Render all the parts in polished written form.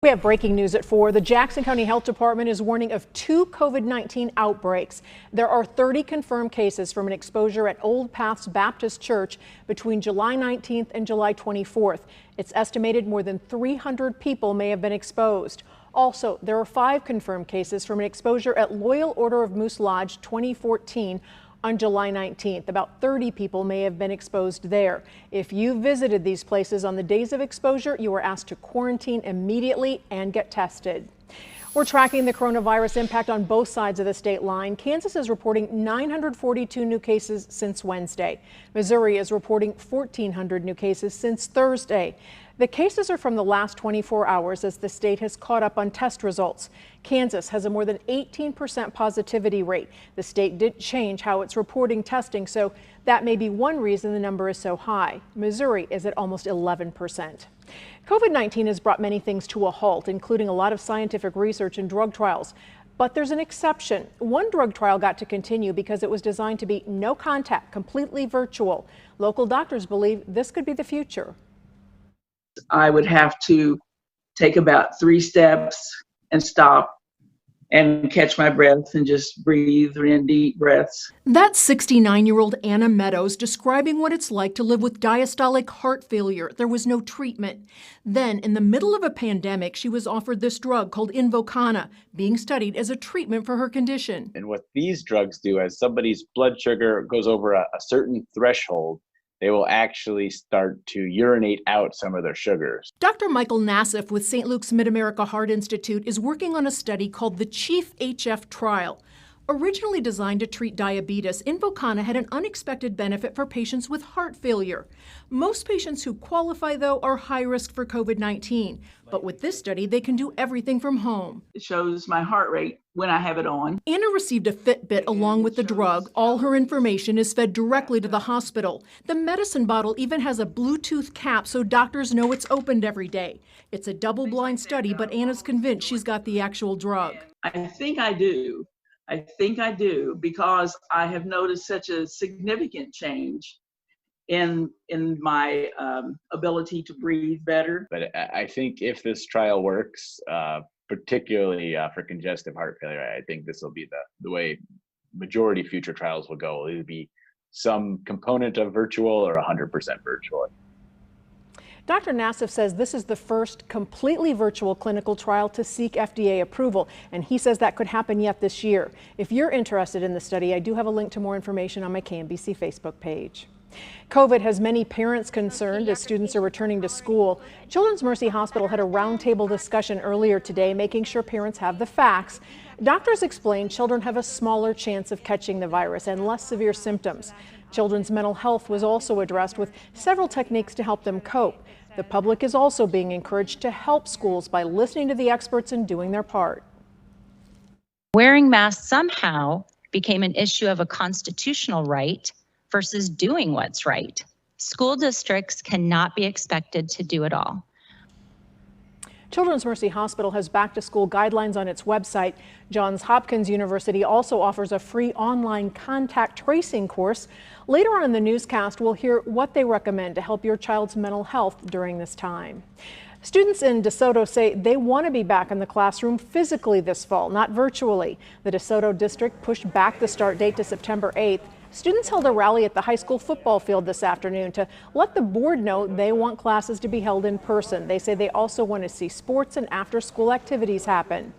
We have breaking news at 4. The Jackson County Health Department is warning of 2 COVID-19 outbreaks. There are 30 confirmed cases from an exposure at Old Paths Baptist Church between July 19th and July 24th. It's estimated more than 300 people may have been exposed. Also, there are 5 confirmed cases from an exposure at Loyal Order of Moose Lodge 2014 on July 19th. About 30 people may have been exposed there. If you visited these places on the days of exposure, you were asked to quarantine immediately and get tested. We're tracking the coronavirus impact on both sides of the state line. Kansas is reporting 942 new cases since Wednesday. Missouri is reporting 1,400 new cases since Thursday. The cases are from the last 24 hours as the state has caught up on test results. Kansas has a more than 18% positivity rate. The state did change how it's reporting testing, so that may be one reason the number is so high. Missouri is at almost 11%. COVID-19 has brought many things to a halt, including a lot of scientific research and drug trials. But there's an exception. One drug trial got to continue because it was designed to be no contact, completely virtual. Local doctors believe this could be the future. I would have to take about 3 steps and stop and catch my breath and just breathe in deep breaths. That's 69-year-old Anna Meadows describing what it's like to live with diastolic heart failure. There was no treatment. Then, in the middle of a pandemic, she was offered this drug called Invokana, being studied as a treatment for her condition. And what these drugs do, as somebody's blood sugar goes over a certain threshold, they will actually start to urinate out some of their sugars. Dr. Michael Nassif with St. Luke's Mid-America Heart Institute is working on a study called the CHIEF-HF trial. Originally designed to treat diabetes, Invokana had an unexpected benefit for patients with heart failure. Most patients who qualify, though, are high risk for COVID-19. But with this study, they can do everything from home. It shows my heart rate when I have it on. Anna received a Fitbit along with the drug. All her information is fed directly to the hospital. The medicine bottle even has a Bluetooth cap so doctors know it's opened every day. It's a double-blind study, but Anna's convinced she's got the actual drug. I think I do. I think I do, because I have noticed such a significant change in my ability to breathe better. But I think if this trial works, particularly for congestive heart failure, I think this will be the way majority future trials will go. It'll be some component of virtual or 100% virtual. Dr. Nassif says this is the first completely virtual clinical trial to seek FDA approval, and he says that could happen yet this year. If you're interested in the study, I do have a link to more information on my KMBC Facebook page. COVID has many parents concerned as students are returning to school. Children's Mercy Hospital had a roundtable discussion earlier today, making sure parents have the facts. Doctors explain children have a smaller chance of catching the virus and less severe symptoms. Children's mental health was also addressed with several techniques to help them cope. The public is also being encouraged to help schools by listening to the experts and doing their part. Wearing masks somehow became an issue of a constitutional right versus doing what's right. School districts cannot be expected to do it all. Children's Mercy Hospital has back-to-school guidelines on its website. Johns Hopkins University also offers a free online contact tracing course. Later on in the newscast, we'll hear what they recommend to help your child's mental health during this time. Students in DeSoto say they want to be back in the classroom physically this fall, not virtually. The DeSoto district pushed back the start date to September 8th. Students held a rally at the high school football field this afternoon to let the board know they want classes to be held in person. They say they also want to see sports and after-school activities happen.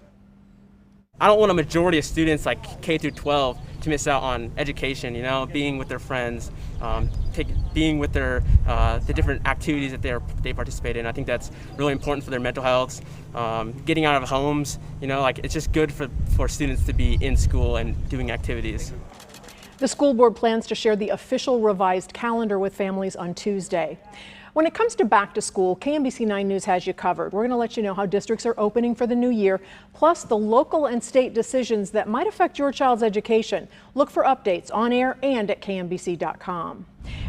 I don't want a majority of students like K through 12 to miss out on education, being with their friends, being with their the different activities that they participate in. I think that's really important for their mental health, getting out of homes, it's just good for students to be in school and doing activities. The school board plans to share the official revised calendar with families on Tuesday. When it comes to back to school, KMBC 9 News has you covered. We're going to let you know how districts are opening for the new year, plus the local and state decisions that might affect your child's education. Look for updates on air and at KMBC.com.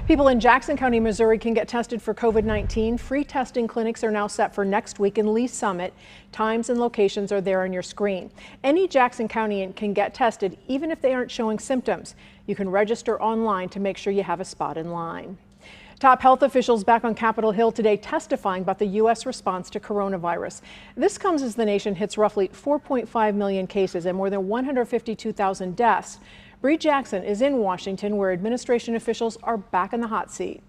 People in Jackson County, Missouri can get tested for COVID-19. Free testing clinics are now set for next week in Lee Summit. Times and locations are there on your screen. Any Jackson Countyan can get tested even if they aren't showing symptoms. You can register online to make sure you have a spot in line. Top health officials back on Capitol Hill today testifying about the U.S. response to coronavirus. This comes as the nation hits roughly 4.5 million cases and more than 152,000 deaths. Bree Jackson is in Washington, where administration officials are back in the hot seat.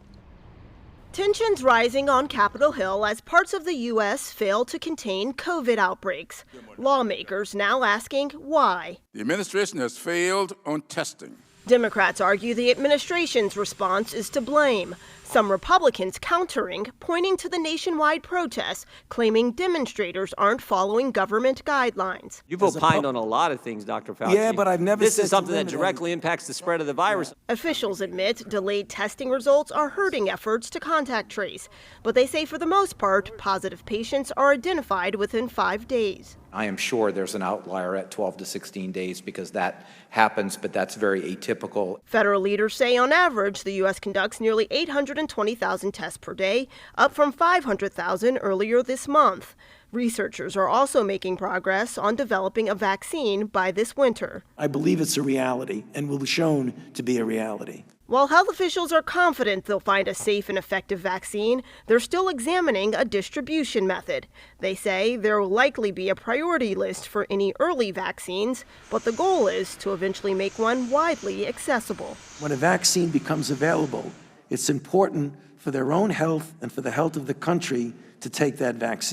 Tensions rising on Capitol Hill as parts of the U.S. fail to contain COVID outbreaks. Lawmakers now asking why. The administration has failed on testing. Democrats argue the administration's response is to blame. Some Republicans countering, pointing to the nationwide protests, claiming demonstrators aren't following government guidelines. You've opined on a lot of things, Dr. Fauci. Yeah, but I've never This said is something that to directly impacts the spread of the virus. Officials admit delayed testing results are hurting efforts to contact trace, but they say for the most part, positive patients are identified within 5 days. I am sure there's an outlier at 12 to 16 days because that happens, but that's very atypical. Federal leaders say on average, the U.S. conducts nearly 820,000 tests per day, up from 500,000 earlier this month. Researchers are also making progress on developing a vaccine by this winter. I believe it's a reality and will be shown to be a reality. While health officials are confident they'll find a safe and effective vaccine, they're still examining a distribution method. They say there will likely be a priority list for any early vaccines, but the goal is to eventually make one widely accessible. When a vaccine becomes available, it's important for their own health and for the health of the country to take that vaccine.